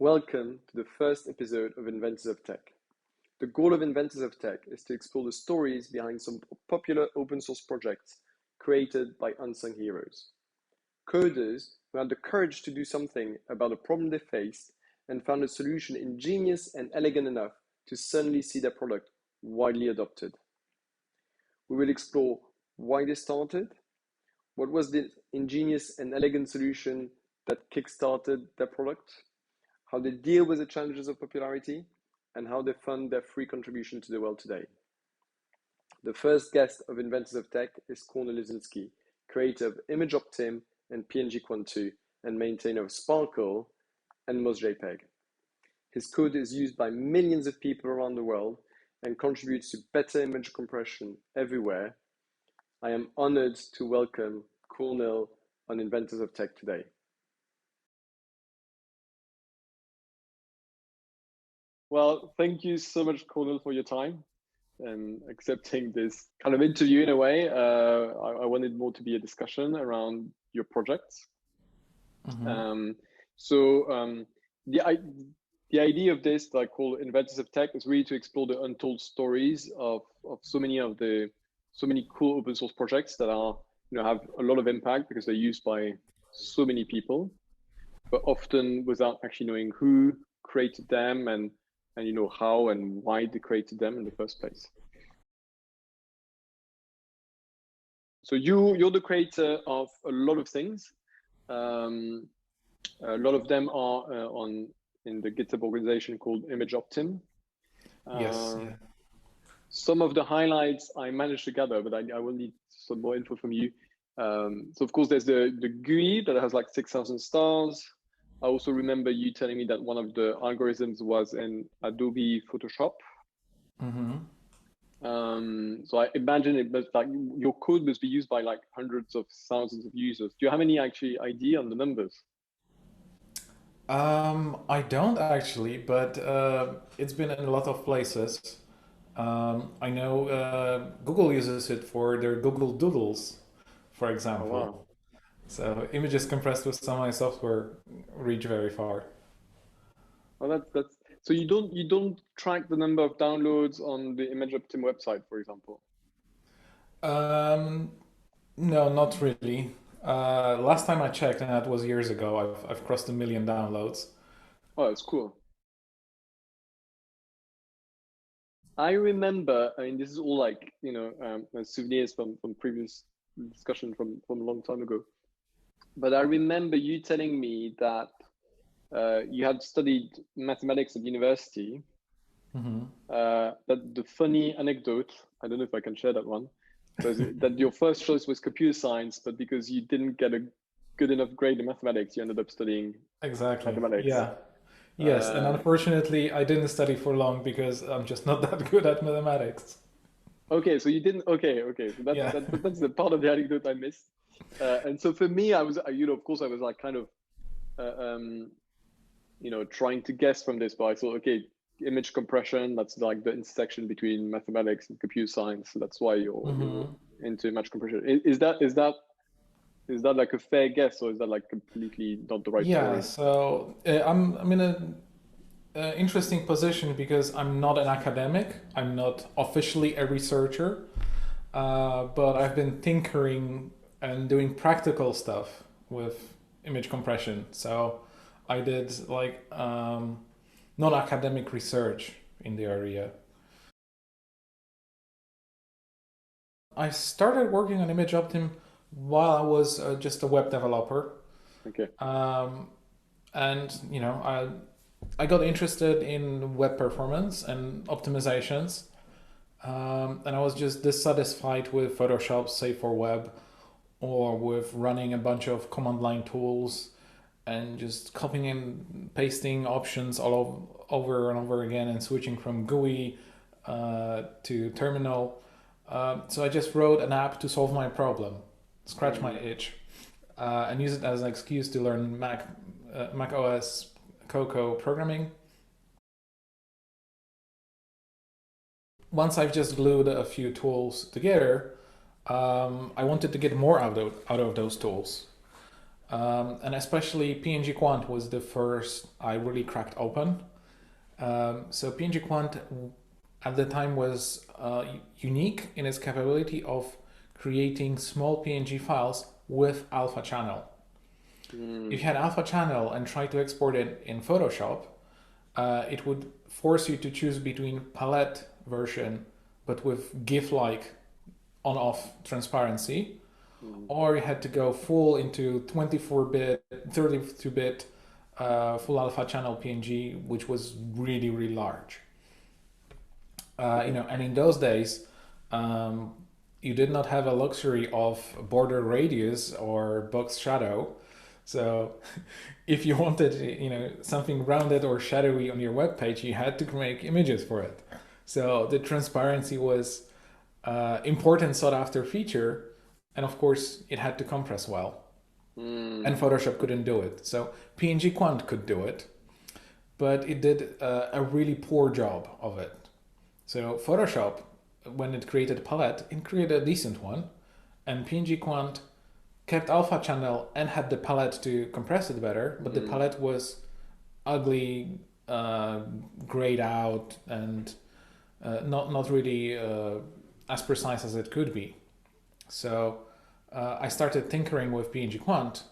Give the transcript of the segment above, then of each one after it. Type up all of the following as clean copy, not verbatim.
Welcome to the first episode of Inventors of Tech. The goal of Inventors of Tech is to explore the stories behind some popular open source projects created by unsung heroes. Coders who had the courage to do something about a problem they faced and found a solution ingenious and elegant enough to suddenly see their product widely adopted. We will explore why they started, what was the ingenious and elegant solution that kickstarted their product, how they deal with the challenges of popularity, and how they fund their free contribution to the world today. The first guest of Inventors of Tech is Kornel Lesiński, creator of imageoptim and PNG Quant2, and maintainer of Sparkle and mozjpeg. His code is used by millions of people around the world and contributes to better image compression everywhere. I am honored to welcome Kornel on Inventors of Tech today. Well, thank you so much, Kornel, for your time and accepting this kind of interview in a way. I wanted more to be a discussion around your projects. The idea of this that I call Inventors of Tech is really to explore the untold stories of so many cool open source projects that are have a lot of impact because they're used by so many people, but often without actually knowing who created them and how and why they created them in the first place. So you're the creator of a lot of things. A lot of them are in the GitHub organization called imageoptim. Yes. Yeah. Some of the highlights I managed to gather, but I will need some more info from you. So of course there's the GUI that has like 6,000 stars. I also remember you telling me that one of the algorithms was in Adobe Photoshop. So I imagine it must your code must be used by like hundreds of thousands of users. Do you have any actually idea on the numbers? I don't actually, but it's been in a lot of places. I know Google uses it for their Google Doodles, for example. Oh, wow. So images compressed with some software reach very far. Well, that's so you don't track the number of downloads on the imageoptim website, for example. No, not really. Last time I checked, and that was years ago, I've crossed 1 million downloads. Oh, that's cool. I remember, I mean, this is all like, souvenirs from previous discussion from a long time ago. But I remember you telling me that you had studied mathematics at university. That the funny anecdote, I don't know if I can share that one, was that your first choice was computer science, but because you didn't get a good enough grade in mathematics, you ended up studying mathematics. Yeah. Yes, and unfortunately, I didn't study for long because I'm just not that good at mathematics. Okay, so you didn't. Okay. So that's the part of the anecdote I missed. And so for me, I was, of course, I was like kind of, trying to guess from this, but I thought, okay, image compression, that's like the intersection between mathematics and computer science. So that's why you're into image compression. Is that like a fair guess, or is that like completely not the right story? Yeah, so I'm in a interesting position because I'm not an academic. I'm not officially a researcher, but I've been tinkering and doing practical stuff with image compression. So I did like non-academic research in the area. I started working on imageoptim while I was just a web developer. Okay. And I got interested in web performance and optimizations, and I was just dissatisfied with Photoshop, save for web, or with running a bunch of command line tools and just copying and pasting options over and over again and switching from GUI to terminal. So I just wrote an app to solve my problem, scratch my itch, and use it as an excuse to learn Mac OS Cocoa programming. Once I've just glued a few tools together, I wanted to get more out of those tools. And especially PNG Quant was the first I really cracked open. So PNG Quant at the time was unique in its capability of creating small PNG files with alpha channel. If you had alpha channel and tried to export it in Photoshop, it would force you to choose between palette version but with GIF-like on-off transparency, or you had to go full into 24-bit, 32-bit full alpha channel PNG, which was really, really large. And in those days, you did not have a luxury of border radius or box shadow. So if you wanted, something rounded or shadowy on your web page, you had to make images for it. So the transparency was important sought after feature. And of course, it had to compress well. And Photoshop couldn't do it. So PNG Quant could do it, but it did a really poor job of it. So Photoshop, when it created a palette, it created a decent one, and PNG Quant kept alpha channel and had the palette to compress it better, but the palette was ugly, grayed out, and not really as precise as it could be. So I started tinkering with PNG Quant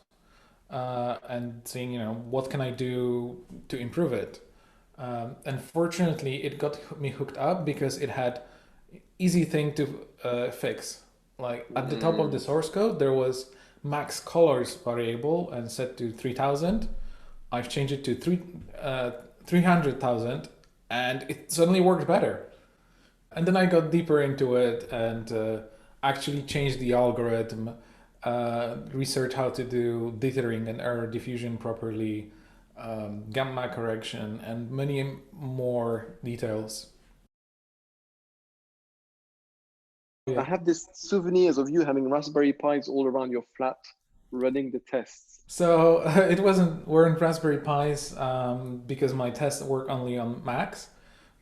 and seeing, what can I do to improve it. And fortunately, it got me hooked up because it had easy thing to fix. Like at the top of the source code, there was max colors variable and set to 3000. I've changed it to 300,000 and it suddenly worked better. And then I got deeper into it and actually changed the algorithm, researched how to do dithering and error diffusion properly, gamma correction, and many more details. I have this souvenirs of you having Raspberry Pis all around your flat running the tests. So it weren't Raspberry Pis because my tests work only on Macs,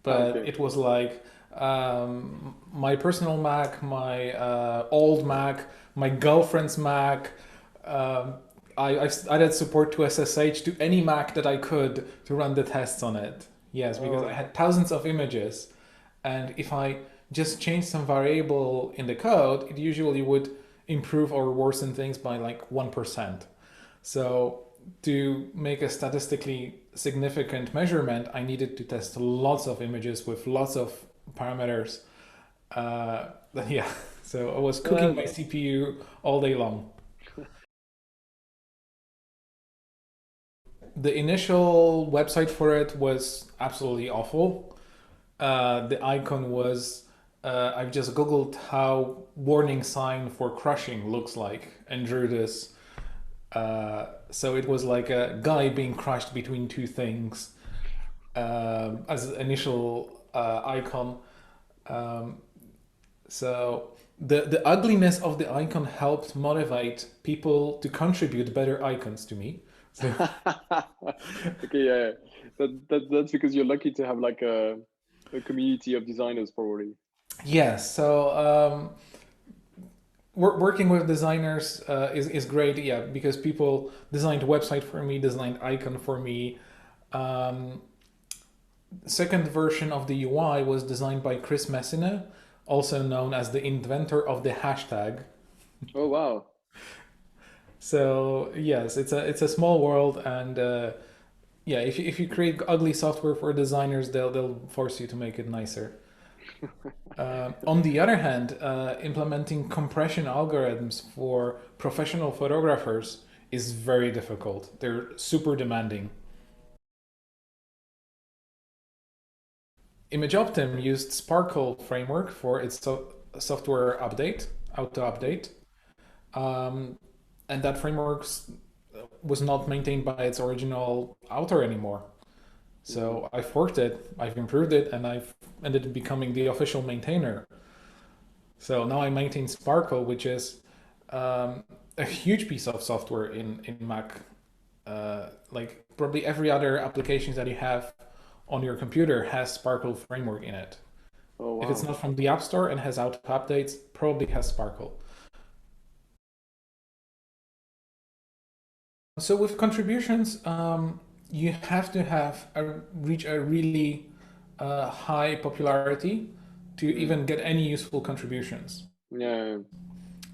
but Okay. it was like my personal Mac, my old Mac, my girlfriend's Mac. I added support to SSH to any Mac that I could to run the tests on it. Yes, because I Oh, had thousands of images, and if I just changed some variable in the code, it usually would improve or worsen things by like 1%. So to make a statistically significant measurement, I needed to test lots of images with lots of parameters. Yeah, so I was cooking my CPU all day long. The initial website for it was absolutely awful. The icon was, I've just Googled how warning sign for crushing looks like and drew this. So it was like a guy being crushed between two things as initial icon. So the ugliness of the icon helped motivate people to contribute better icons to me. So okay, yeah. That's because you're lucky to have like a community of designers, probably. yes, so working with designers is great, yeah, because people designed a website for me, designed icon for me. Um, Second version of the UI was designed by Chris Messina, also known as the inventor of the hashtag. Oh, wow. So yes, it's a small world, and yeah, if you create ugly software for designers, they'll force you to make it nicer. On the other hand, implementing compression algorithms for professional photographers is very difficult. They're super demanding. imageoptim used Sparkle framework for its software update, auto update, and that framework was not maintained by its original author anymore. So I forked it, I've improved it, and I've ended up becoming the official maintainer. So now I maintain Sparkle, which is a huge piece of software in Mac. Like probably every other application that you have on your computer has Sparkle framework in it. Oh, If it's wow. not from the App Store and has auto updates, probably has Sparkle. So with contributions, you have to reach a really high popularity to Mm. even get any useful contributions. Yeah.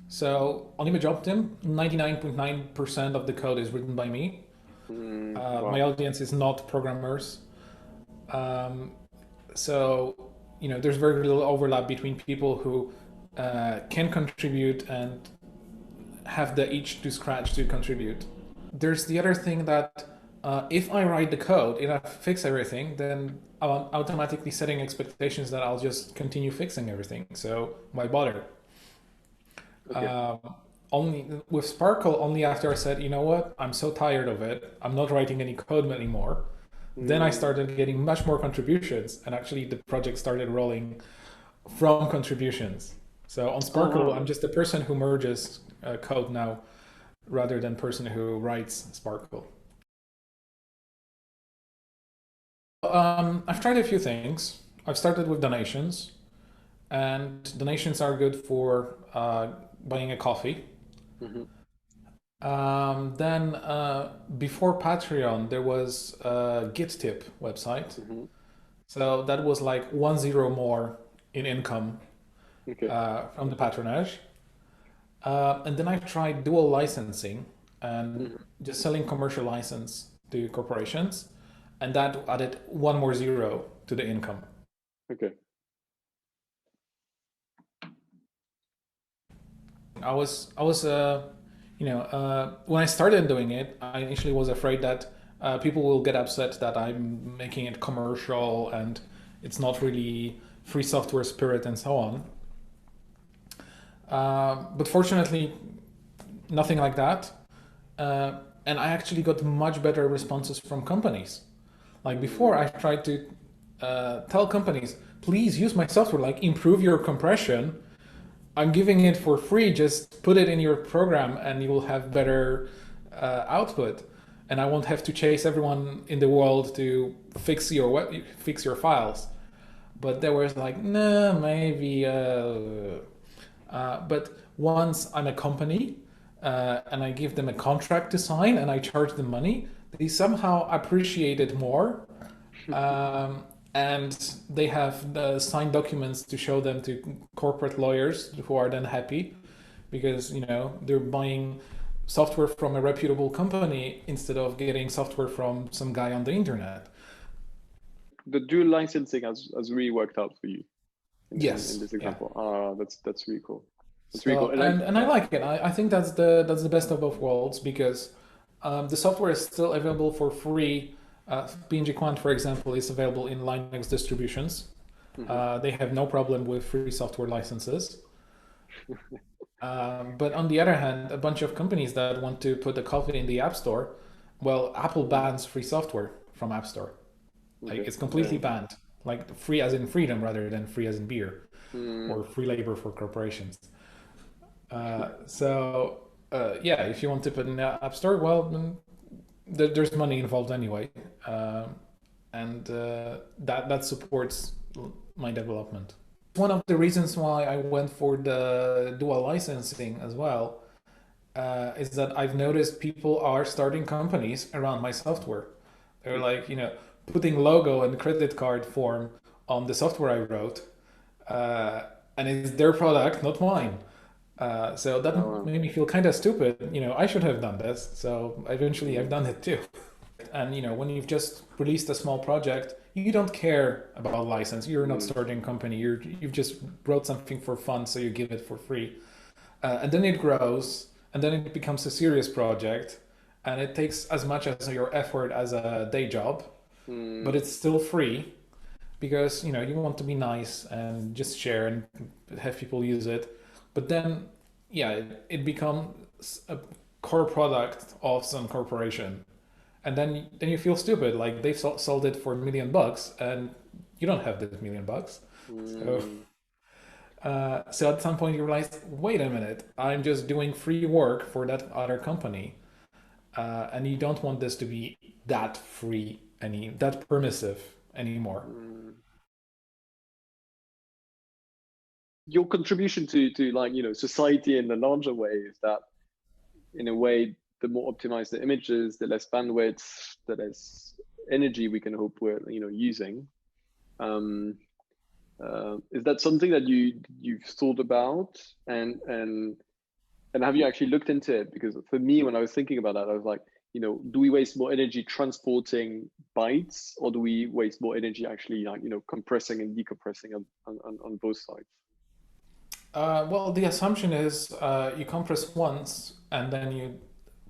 So on imageoptim, 99.9% of the code is written by me. My Wow. audience is not programmers. Um, so, there's very little overlap between people who can contribute and have the itch to scratch to contribute. There's the other thing that if I write the code, if I fix everything, then I'm automatically setting expectations that I'll just continue fixing everything. So why bother? Okay. Um, only with Sparkle, only after I said, you know what, I'm so tired of it. I'm not writing any code anymore. Then I Mm. started getting much more contributions, and actually the project started rolling from contributions. So on Oh Sparkle, I'm wow. just the person who merges code now, rather than person who writes Sparkle. I've tried a few things. I've started with donations, and donations are good for buying a coffee. Hmm. Then before Patreon, there was a Git tip website. Hmm. So that was like 1 0 more in income Okay. from the patronage. And then I've tried dual licensing and Hmm. just selling commercial license to corporations, and that added 1 more 0 to the income. Okay. When I started doing it, I initially was afraid that people will get upset that I'm making it commercial and it's not really free software spirit and so on. But fortunately, nothing like that. And I actually got much better responses from companies. Like before, Mm. I tried to tell companies, please use my software, like improve your compression. I'm giving it for free. Just put it in your program and you will have better output. And I won't have to chase everyone in the world to fix your files. But there was like, nah, maybe. But once I'm a company and I give them a contract to sign and I charge them money, they somehow appreciate it more. Um, and they have the signed documents to show them to corporate lawyers who are then happy because they're buying software from a reputable company instead of getting software from some guy on the internet. The dual licensing has really worked out for you in Yes, this yeah. example. Ah, that's really cool. That's really cool. So And like, and I like it. I think that's the best of both worlds because the software is still available for free. PNG Quant, for example, is available in Linux distributions. mhm. They have no problem with free software licenses. But on the other hand, a bunch of companies that want to put a coffee in the App Store, well, Apple Mm. bans free software from App Store. Like Okay. it's completely Yeah. banned. Like free as in freedom rather than free as in beer Mm. or free labor for corporations. Yeah, if you want to put in the App Store, well, then there's money involved anyway, and that supports my development. One of the reasons why I went for the dual licensing as well is that I've noticed people are starting companies around my software. They're like, putting logo and credit card form on the software I wrote, uh, and it's their product, not mine. So Oh, that wow. made me feel kind of stupid. I should have done this. So eventually, I've Mm. done it too. And when you've just released a small project, you don't care about license. You're not Mm. starting a company. You've just wrote something for fun, so you give it for free. And then it grows, and then it becomes a serious project, and it takes as much as your effort as a day job, but Mm. it's still free because you want to be nice and just share and have people use it. But then, yeah, it becomes a core product of some corporation, and then you feel stupid. Like they've sold it for $1 million, and you don't have this $1 million. So, Mm. so at some point you realize, wait a minute, I'm just doing free work for that other company, and you don't want this to be that free that permissive anymore. Mm. Your contribution to like society in a larger way is that in a way the more optimized the images, the less bandwidth, the less energy we can hope we're using. Is that something that you've thought about, and have you actually looked into it? Because for me, when I was thinking about that, I was like, do we waste more energy transporting bytes, or do we waste more energy actually compressing and decompressing on both sides? Well, the assumption is you compress once and then you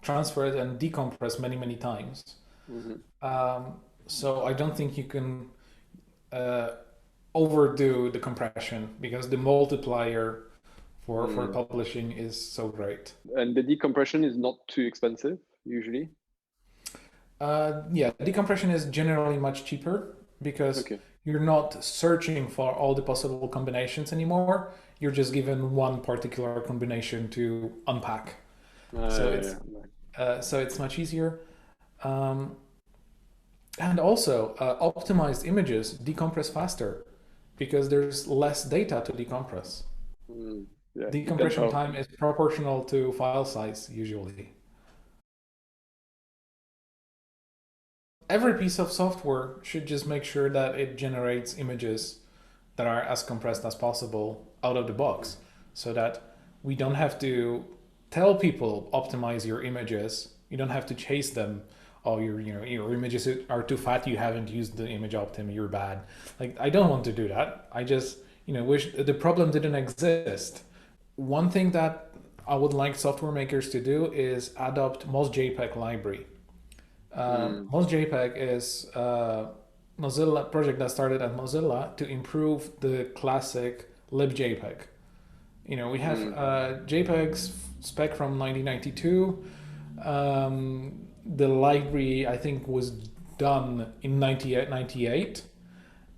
transfer it and decompress many, many times. Mm-hmm. So I don't think you can uh, overdo the compression because the multiplier for publishing is so great. And the decompression is not too expensive usually. Yeah, decompression is generally much cheaper because Okay. you're not searching for all the possible combinations anymore. You're just given one particular combination to unpack. So it's much easier. Um, and also, optimized images decompress faster because there's less data to decompress. Yeah, Decompression time is proportional to file size usually. Every piece of software should just make sure that it generates images that are as compressed as possible out of the box, so that we don't have to tell people optimize your images. You don't have to chase them. Oh, your images are too fat. You haven't used the imageoptim. You're bad. Like, I don't want to do that. I just wish the problem didn't exist. One thing that I would like software makers to do is adopt mozjpeg library. Mozjpeg is a Mozilla project that started at Mozilla to improve the classic libjpeg. We have JPEG's spec from 1992. The library, I think, was done in 98,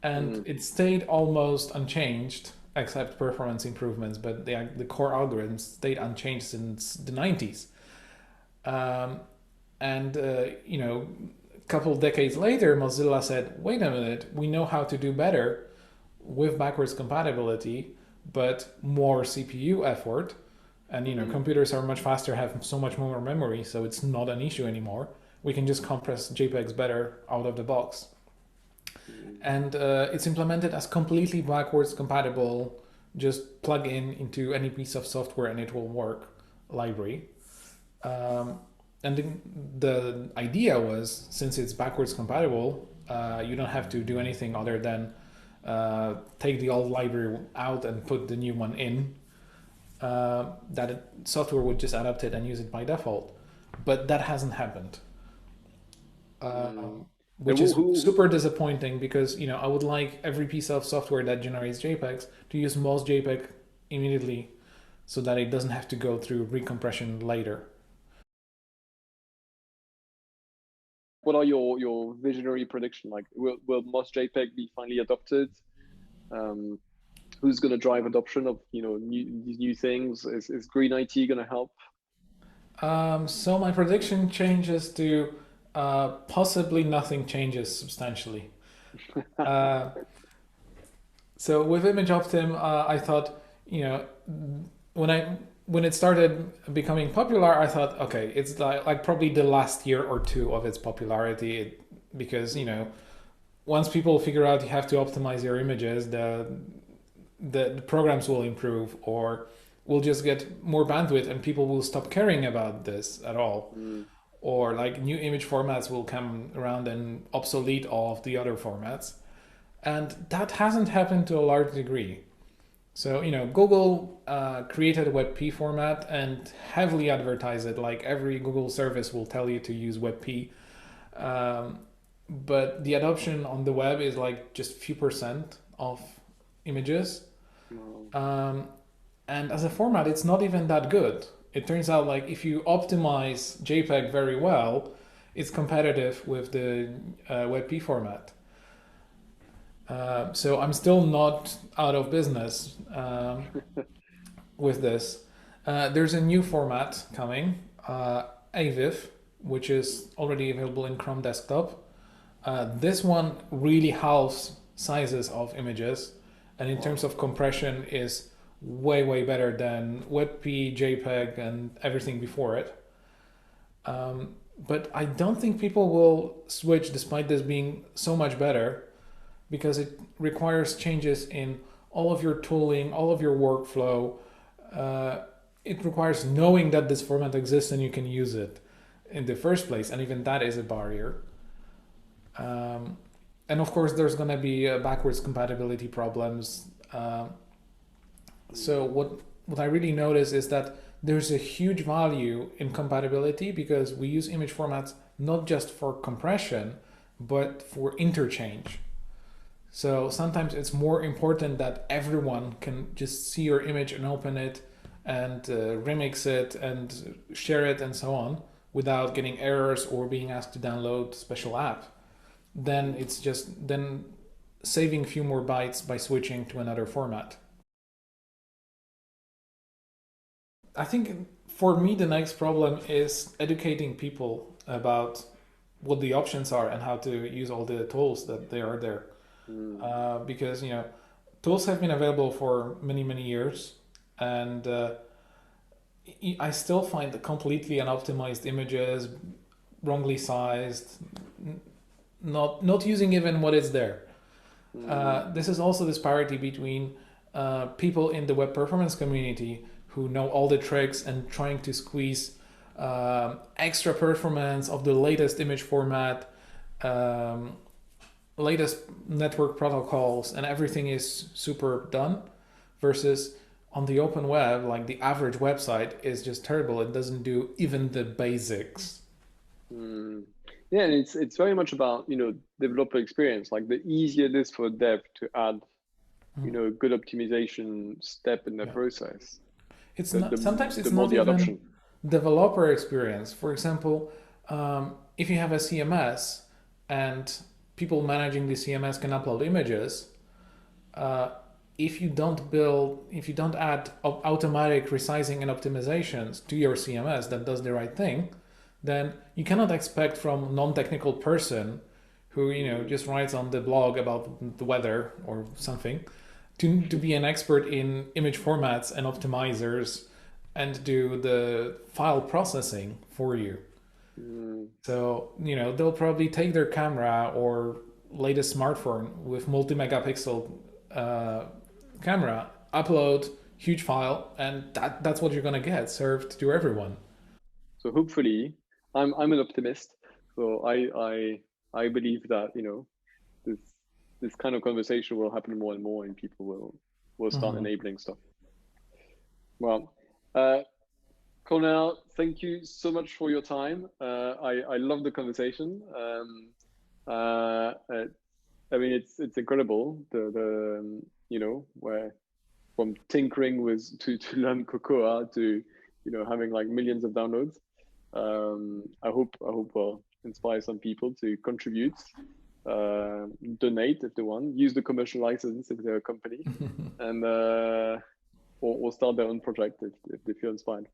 and it stayed almost unchanged except performance improvements, but the core algorithms stayed unchanged since the 90s. A couple of decades later, Mozilla said, wait a minute, we know how to do better with backwards compatibility, but more CPU effort. And computers are much faster, have so much more memory, so it's not an issue anymore. We can just compress JPEGs better out of the box. And it's implemented as completely backwards compatible, just plug into any piece of software and it will work library. And the idea was, since it's backwards compatible, you don't have to do anything other than take the old library out and put the new one in. Software would just adapt it and use it by default. But that hasn't happened. Which is super disappointing because I would like every piece of software that generates JPEGs to use mozjpeg immediately so that it doesn't have to go through recompression later. What are your visionary prediction? Like, will mozjpeg be finally adopted? Who's going to drive adoption of these new things? Is green IT going to help? So my prediction changes to possibly nothing changes substantially. So with imageoptim, I thought when it started becoming popular, I thought, okay, it's like probably the last year or two of its popularity, because once people figure out you have to optimize your images, the programs will improve, or we'll just get more bandwidth and people will stop caring about this at all. Or like new image formats will come around and obsolete all of the other formats. And that hasn't happened to a large degree. So, Google created a WebP format and heavily advertised it. Like every Google service will tell you to use WebP. But the adoption on the web is like just few percent of images. And as a format, it's not even that good. It turns out like if you optimize JPEG very well, it's competitive with the WebP format. So I'm still not out of business with this. There's a new format coming, AVIF, which is already available in Chrome Desktop. This one really halves sizes of images, and in terms of compression is way better than WebP, JPEG, and everything before it. But I don't think people will switch despite this being so much better, because it requires changes in all of your tooling, all of your workflow. Uh, it requires knowing that this format exists and you can use it in the first place, and even that is a barrier. Um, and of course, there's going to be backwards compatibility problems. So what I really notice is that there's a huge value in compatibility, because we use image formats not just for compression, but for interchange. So sometimes it's more important that everyone can just see your image and open it and remix it and share it and so on without getting errors or being asked to download special app. Then it's just then saving a few more bytes by switching to another format. I think for me the next problem is educating people about what the options are and how to use all the tools that they are there. Mm. Because tools have been available for many years, and I still find the completely unoptimized images, wrongly sized, not using even what is there. This is also disparity between people in the web performance community who know all the tricks and trying to squeeze extra performance of the latest image format, latest network protocols, and everything is super done, versus on the open web, like the average website is just terrible. It doesn't do even the basics. Mm. Yeah, and it's very much about, developer experience. Like the easier it is for dev to add, good optimization step in the Yeah. process, It's the not, the, sometimes the it's more not the adoption. even developer experience. For example, if you have a CMS and people managing the CMS can upload images, uh, if you don't add automatic resizing and optimizations to your CMS that does the right thing, then you cannot expect from non-technical person who just writes on the blog about the weather or something to be an expert in image formats and optimizers and do the file processing for you. Mm. So, they'll probably take their camera or latest smartphone with multi-megapixel uh, camera, upload huge file, and that's what you're gonna get served to everyone. So hopefully, I'm an optimist. So I believe that this this kind of conversation will happen more and more, and people will start Mhm. enabling stuff. Well, uh, Cornell, thank you so much for your time. I love the conversation. I mean, it's incredible the where from tinkering with to learn Cocoa to having like millions of downloads. I hope we'll inspire some people to contribute, donate if they want, use the commercial license if they're a company, and or start their own project if they feel inspired.